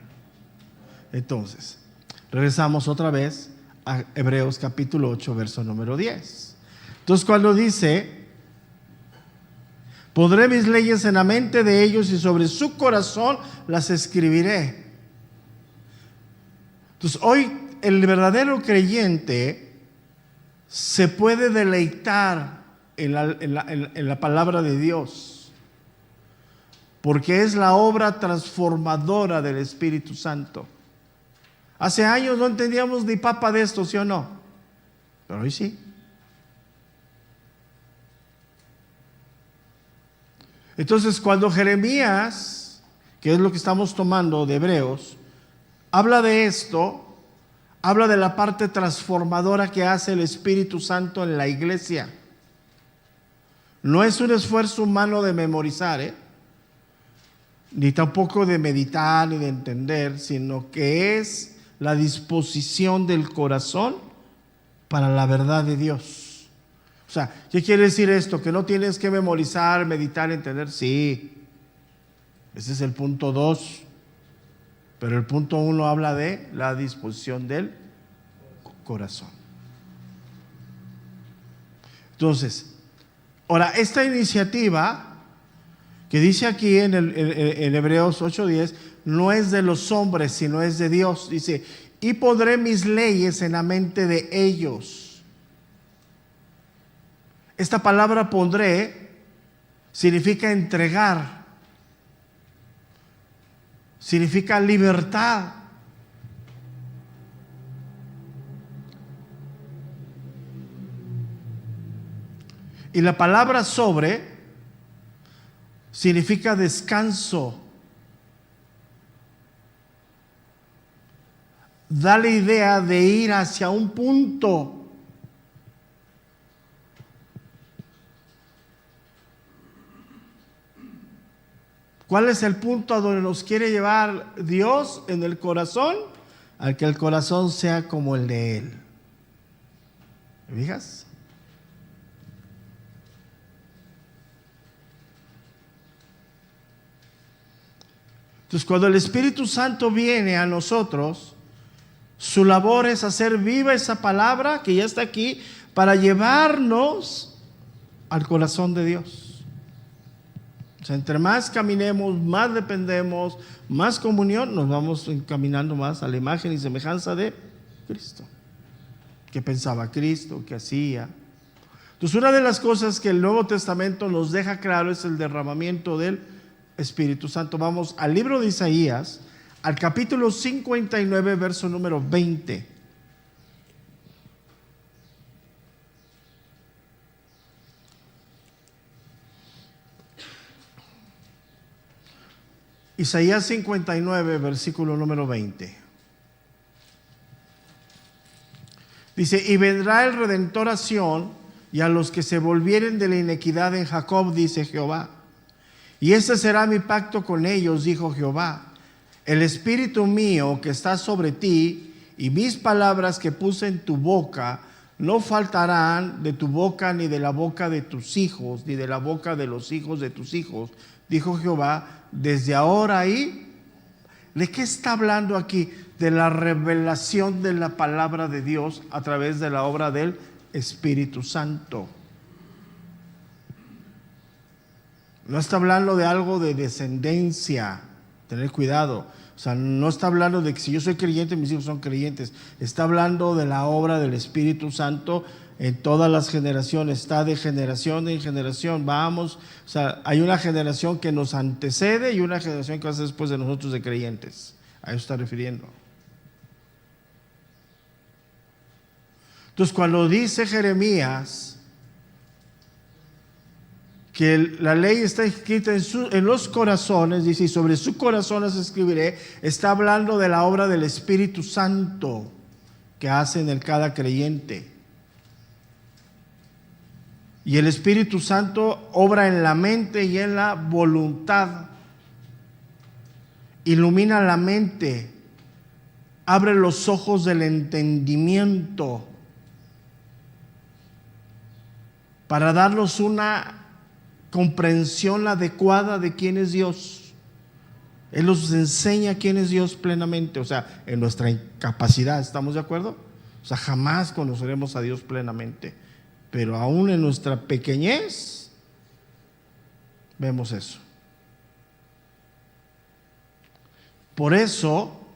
Entonces, regresamos otra vez a Hebreos capítulo 8, verso número 10. Entonces, cuando dice, pondré mis leyes en la mente de ellos y sobre su corazón las escribiré. Entonces, hoy el verdadero creyente se puede deleitar en la palabra de Dios, porque es la obra transformadora del Espíritu Santo. Hace años no entendíamos ni papa de esto, ¿sí o no? Pero hoy sí. Entonces, cuando Jeremías, que es lo que estamos tomando de Hebreos, habla de esto, habla de la parte transformadora que hace el Espíritu Santo en la iglesia. No es un esfuerzo humano de memorizar, ni tampoco de meditar ni de entender, sino que es la disposición del corazón para la verdad de Dios. O sea, ¿qué quiere decir esto? Que no tienes que memorizar, meditar, entender. Sí, ese es el punto 2. Pero el punto 1 habla de la disposición del corazón. Entonces, ahora, esta iniciativa que dice aquí en Hebreos 8:10, no es de los hombres, sino es de Dios. Dice, y pondré mis leyes en la mente de ellos. Esta palabra pondré significa entregar, significa libertad. Y la palabra sobre significa descanso. Da la idea de ir hacia un punto. ¿Cuál es el punto a donde nos quiere llevar Dios en el corazón? Al que el corazón sea como el de Él. ¿Me fijas? Entonces, cuando el Espíritu Santo viene a nosotros, su labor es hacer viva esa palabra que ya está aquí para llevarnos al corazón de Dios. O sea, entre más caminemos, más dependemos, más comunión, nos vamos encaminando más a la imagen y semejanza de Cristo. ¿Qué pensaba Cristo? ¿Qué hacía? Entonces, una de las cosas que el Nuevo Testamento nos deja claro es el derramamiento del Espíritu Santo. Vamos al libro de Isaías, al capítulo 59, verso número 20. Isaías 59, versículo número 20. Dice, y vendrá el Redentor a Sión, y a los que se volvieren de la iniquidad en Jacob, dice Jehová. Y este será mi pacto con ellos, dijo Jehová. El espíritu mío que está sobre ti y mis palabras que puse en tu boca no faltarán de tu boca ni de la boca de tus hijos, ni de la boca de los hijos de tus hijos, dijo Jehová, desde ahora y... ¿De qué está hablando aquí? De la revelación de la palabra de Dios a través de la obra del Espíritu Santo. No está hablando de algo de descendencia, tener cuidado. O sea, no está hablando de que si yo soy creyente, mis hijos son creyentes. Está hablando de la obra del Espíritu Santo en todas las generaciones. Está de generación en generación. Vamos, o sea, hay una generación que nos antecede y una generación que va a ser después de nosotros de creyentes. A eso está refiriendo. Entonces, cuando dice Jeremías que la ley está escrita en los corazones, dice, y sobre sus corazones escribiré, está hablando de la obra del Espíritu Santo que hace en cada creyente. Y el Espíritu Santo obra en la mente y en la voluntad. Ilumina la mente, abre los ojos del entendimiento para darnos una comprensión adecuada de quién es Dios. Él nos enseña quién es Dios plenamente, o sea, en nuestra incapacidad, ¿estamos de acuerdo? O sea, jamás conoceremos a Dios plenamente, pero aún en nuestra pequeñez vemos eso. Por eso,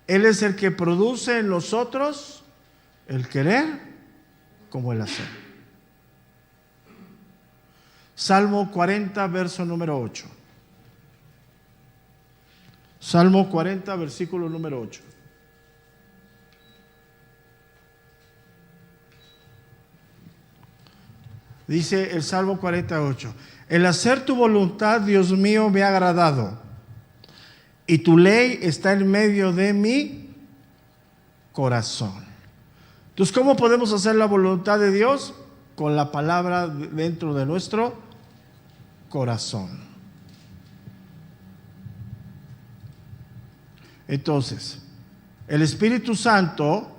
Él es el que produce en nosotros el querer como el hacer. Salmo 40, verso número 8. Salmo 40, versículo número 8. Dice el Salmo 48: el hacer tu voluntad, Dios mío, me ha agradado, y tu ley está en medio de mi corazón. Entonces, ¿cómo podemos hacer la voluntad de Dios? con la palabra dentro de nuestro corazón. Entonces, el Espíritu Santo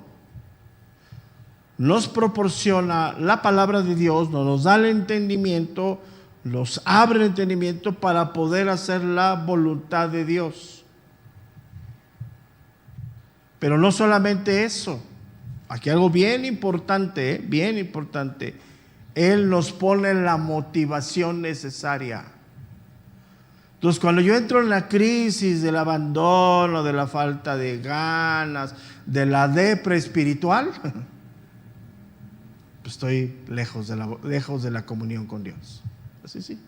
nos proporciona la palabra de Dios, nos da el entendimiento, nos abre el entendimiento para poder hacer la voluntad de Dios. Pero no solamente eso, aquí algo bien importante, bien importante. Él nos pone la motivación necesaria. Entonces, cuando yo entro en la crisis del abandono, de la falta de ganas, de la depre espiritual, pues estoy lejos de la comunión con Dios. Así sí.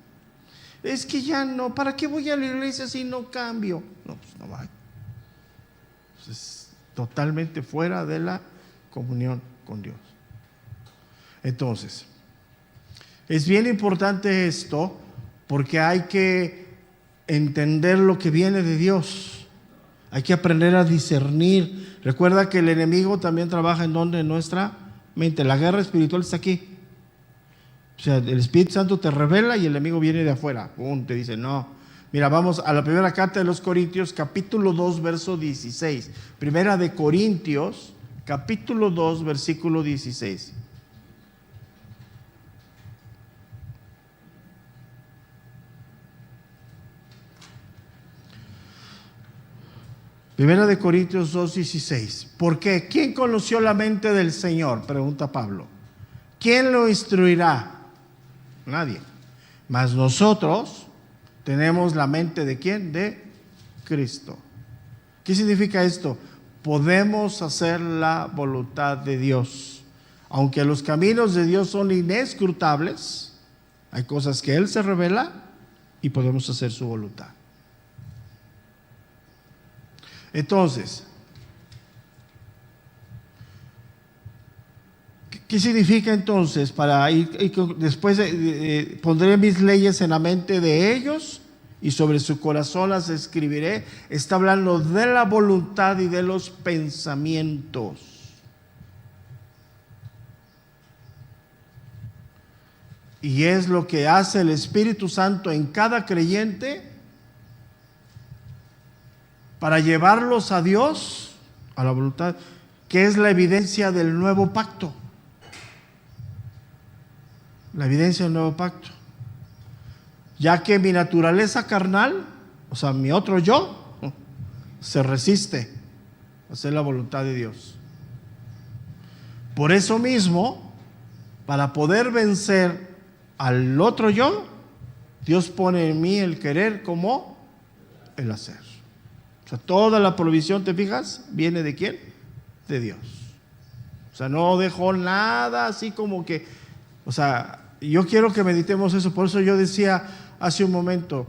Es que ya no, ¿para qué voy a la iglesia si no cambio? No, pues no va. Pues es totalmente fuera de la comunión con Dios. Entonces, es bien importante esto porque hay que entender lo que viene de Dios. Hay que aprender a discernir. Recuerda que el enemigo también trabaja en donde, en nuestra mente. La guerra espiritual está aquí. O sea, el Espíritu Santo te revela y el enemigo viene de afuera. Te dice, no. Mira, vamos a la primera carta de los Corintios, capítulo 2, verso 16. Primera de Corintios, capítulo 2, versículo 16. Primera de Corintios 2:16. ¿Por qué? ¿Quién conoció la mente del Señor? Pregunta Pablo. ¿Quién lo instruirá? Nadie. Mas nosotros tenemos la mente ¿de quién? De Cristo. ¿Qué significa esto? Podemos hacer la voluntad de Dios. Aunque los caminos de Dios son inescrutables, hay cosas que Él se revela y podemos hacer su voluntad. Entonces, ¿qué significa entonces? Para ir después pondré mis leyes en la mente de ellos y sobre su corazón las escribiré. Está hablando de la voluntad y de los pensamientos. Y es lo que hace el Espíritu Santo en cada creyente para llevarlos a Dios, a la voluntad, que es la evidencia del nuevo pacto. La evidencia del nuevo pacto. Ya que mi naturaleza carnal, o sea, mi otro yo, se resiste a hacer la voluntad de Dios. Por eso mismo, para poder vencer al otro yo, Dios pone en mí el querer como el hacer. O sea, toda la provisión, ¿te fijas? ¿Viene de quién? De Dios. O sea, no dejó nada así como que, o sea, yo quiero que meditemos eso. Por eso yo decía hace un momento,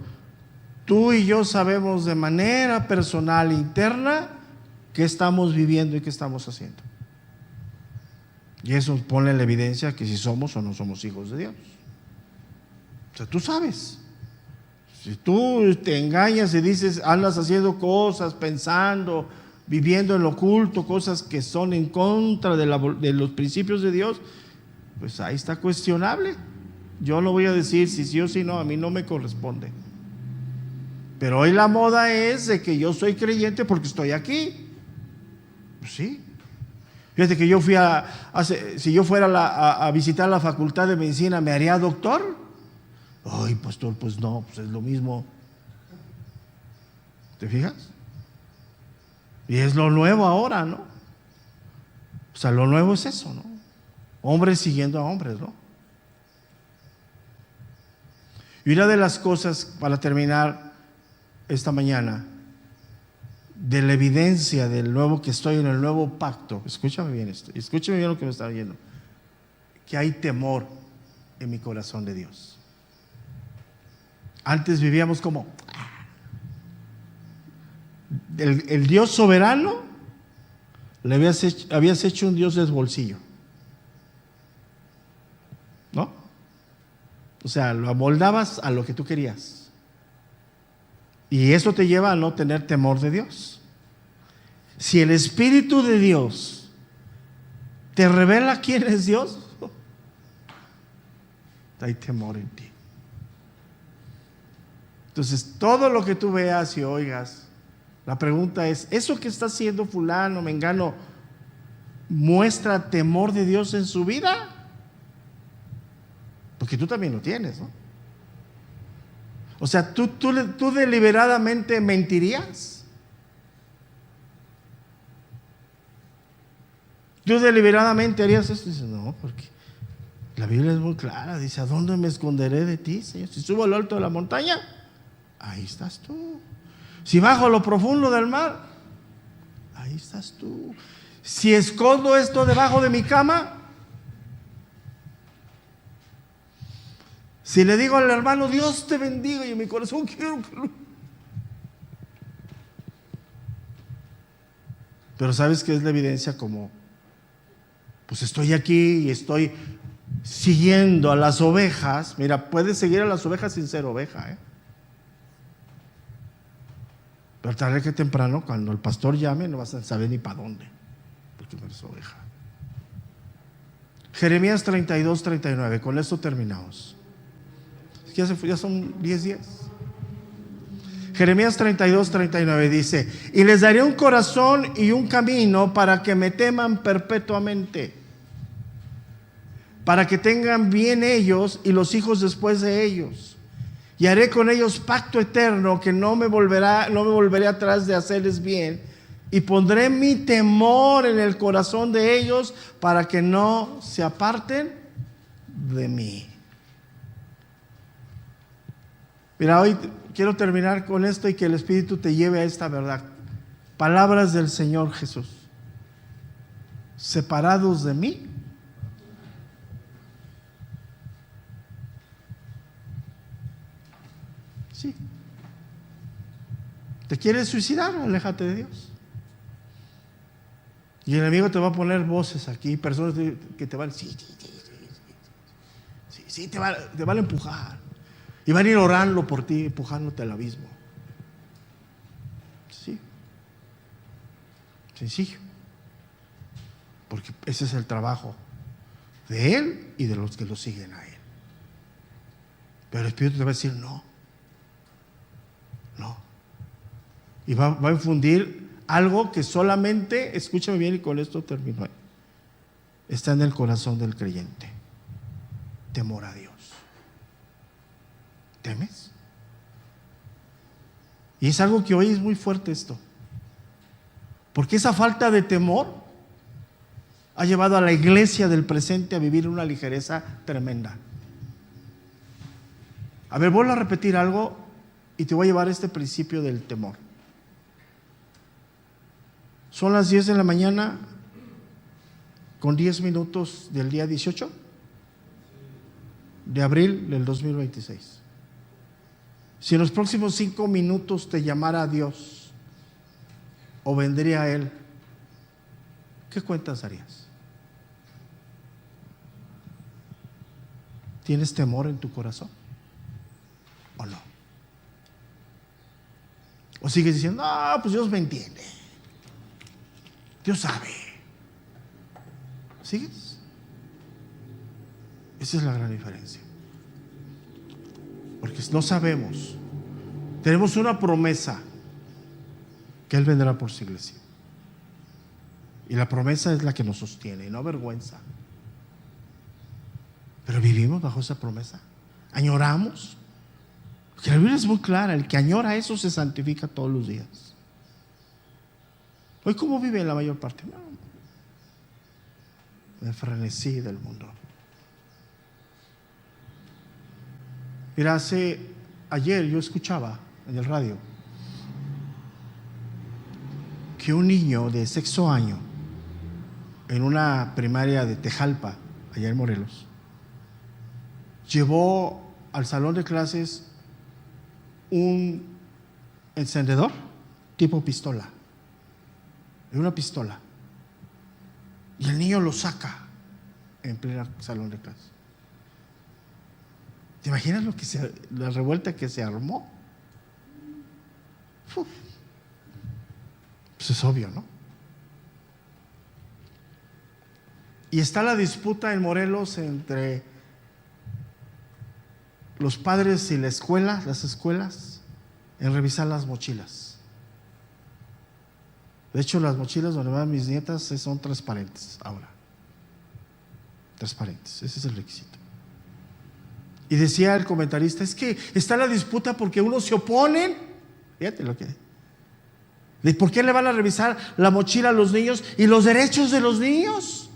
tú y yo sabemos de manera personal, interna, qué estamos viviendo y qué estamos haciendo. Y eso pone la evidencia que si somos o no somos hijos de Dios. O sea, tú sabes. Si tú te engañas y dices, andas haciendo cosas, pensando, viviendo en lo oculto, cosas que son en contra de los principios de Dios, pues ahí está cuestionable. Yo no voy a decir si sí o si no, a mí no me corresponde. Pero hoy la moda es de que yo soy creyente porque estoy aquí. Pues sí. Fíjate que yo fui si yo fuera a visitar la facultad de medicina, ¿me haría doctor? Ay, pastor, pues no, pues es lo mismo. ¿Te fijas? Y es lo nuevo ahora, ¿no? O sea, lo nuevo es eso, ¿no? Hombres siguiendo a hombres, ¿no? Y una de las cosas, para terminar esta mañana, de la evidencia del nuevo, que estoy en el nuevo pacto, escúchame bien esto, escúchame bien lo que me está oyendo, que hay temor en mi corazón de Dios. Antes vivíamos como el Dios soberano, le habías hecho un Dios de bolsillo, ¿no? O sea, lo amoldabas a lo que tú querías. Y eso te lleva a no tener temor de Dios. Si el Espíritu de Dios te revela quién es Dios, hay temor en ti. Entonces, todo lo que tú veas y oigas, la pregunta es, ¿eso que está haciendo fulano, mengano, muestra temor de Dios en su vida? Porque tú también lo tienes, ¿no? O sea, ¿tú deliberadamente mentirías? ¿Tú deliberadamente harías esto? Dices, no, porque la Biblia es muy clara. Dice, ¿a dónde me esconderé de ti, Señor? Si subo al alto de la montaña, ahí estás tú. Si bajo a lo profundo del mar, ahí estás tú. Si escondo esto debajo de mi cama, si le digo al hermano, Dios te bendiga, y en mi corazón quiero que lo... Pero ¿sabes qué es la evidencia? Como, pues estoy aquí y estoy siguiendo a las ovejas. Mira, puedes seguir a las ovejas sin ser oveja, pero tarde que temprano, cuando el pastor llame, no vas a saber ni para dónde, porque no eres oveja. Jeremías 32, 39, con esto terminamos. Ya son 10 días. Jeremías 32, 39 dice, y les daré un corazón y un camino para que me teman perpetuamente, para que tengan bien ellos y los hijos después de ellos. Y haré con ellos pacto eterno, que no me volveré atrás de hacerles bien, y pondré mi temor en el corazón de ellos para que no se aparten de mí. Mira, hoy quiero terminar con esto y que el Espíritu te lleve a esta verdad. Palabras del Señor Jesús. Separados de mí, sí. ¿Te quieres suicidar? Aléjate de Dios. Y el enemigo te va a poner voces aquí, personas que te van, sí, te van a empujar. Y van a ir orando por ti, empujándote al abismo. Sí. Sencillo. Porque ese es el trabajo de Él y de los que lo siguen a Él. Pero el Espíritu te va a decir no. Y va a infundir algo que solamente, escúchame bien y con esto termino, está en el corazón del creyente. Temor a Dios. ¿Temes? Y es algo que hoy es muy fuerte esto. Porque esa falta de temor ha llevado a la iglesia del presente a vivir una ligereza tremenda. A ver, vuelvo a repetir algo y te voy a llevar a este principio del temor. Son las 10 de la mañana con 10 minutos del día 18 de abril del 2026. Si en los próximos 5 minutos te llamara a Dios o vendría a Él, ¿qué cuentas harías? ¿Tienes temor en tu corazón o no? ¿O sigues diciendo, no, pues Dios me entiende, Dios sabe? ¿Sigues? Esa es la gran diferencia. Porque no sabemos. Tenemos una promesa, que Él vendrá por su iglesia. Y la promesa es la que nos sostiene, no avergüenza. Pero vivimos bajo esa promesa. Añoramos. Porque la Biblia es muy clara, el que añora eso se santifica todos los días. Hoy, ¿cómo vive la mayor parte? No, el frenesí del mundo. Mira, ayer yo escuchaba en el radio que un niño de 6º año en una primaria de Tejalpa, allá en Morelos, llevó al salón de clases un encendedor tipo pistola, una pistola, y el niño lo saca en pleno salón de clases. ¿Te imaginas la revuelta que se armó? Pues es obvio, ¿no? Y está la disputa en Morelos entre los padres y la escuela, las escuelas, en revisar las mochilas. De hecho, las mochilas donde van mis nietas son transparentes ahora. Transparentes, ese es el requisito. Y decía el comentarista, es que está la disputa porque unos se oponen. Fíjate lo que... ¿De por qué le van a revisar la mochila a los niños y los derechos de los niños?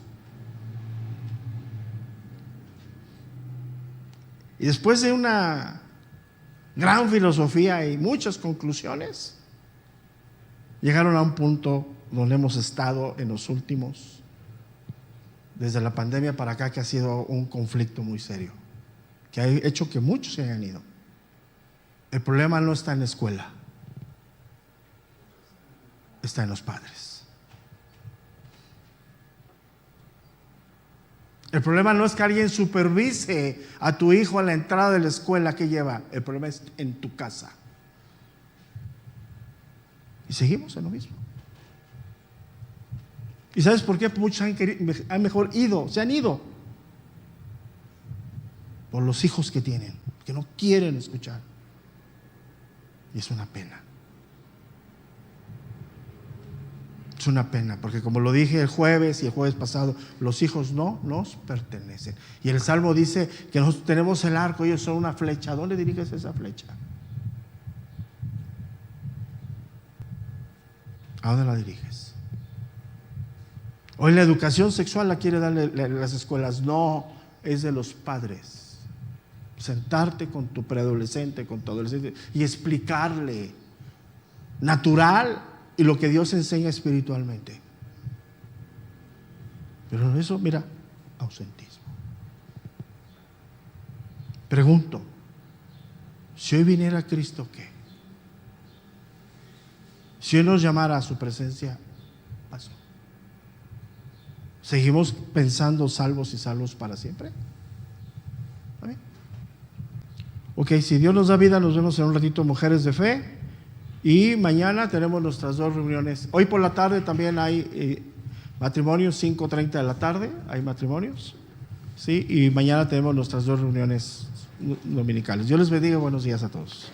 Y después de una gran filosofía y muchas conclusiones, llegaron a un punto donde hemos estado en los últimos, desde la pandemia para acá, que ha sido un conflicto muy serio, que ha hecho que muchos se hayan ido. El problema no está en la escuela, está en los padres. El problema no es que alguien supervise a tu hijo a la entrada de la escuela que lleva. El problema es en tu casa. Y seguimos en lo mismo. ¿Y sabes por qué? Muchos han mejor ido, se han ido. Por los hijos que tienen, que no quieren escuchar. Y es una pena. Es una pena, porque como lo dije el jueves y el jueves pasado, los hijos no nos pertenecen. Y el Salmo dice que nosotros tenemos el arco, ellos son una flecha. ¿A dónde diriges esa flecha? ¿A dónde la diriges? Hoy la educación sexual la quiere dar las escuelas. No, es de los padres. Sentarte con tu preadolescente, con tu adolescente y explicarle natural y lo que Dios enseña espiritualmente. Pero eso, mira, ausentismo. Pregunto, si hoy viniera Cristo, ¿qué? Si hoy nos llamara a su presencia, pasó. ¿Seguimos pensando salvos y salvos para siempre? ¿Amén? Ok, si Dios nos da vida, nos vemos en un ratito, Mujeres de Fe. Y mañana tenemos nuestras 2 reuniones. Hoy por la tarde también hay matrimonios, 5:30 de la tarde, hay matrimonios. ¿Sí? Y mañana tenemos nuestras 2 reuniones dominicales. Dios les bendiga, buenos días a todos.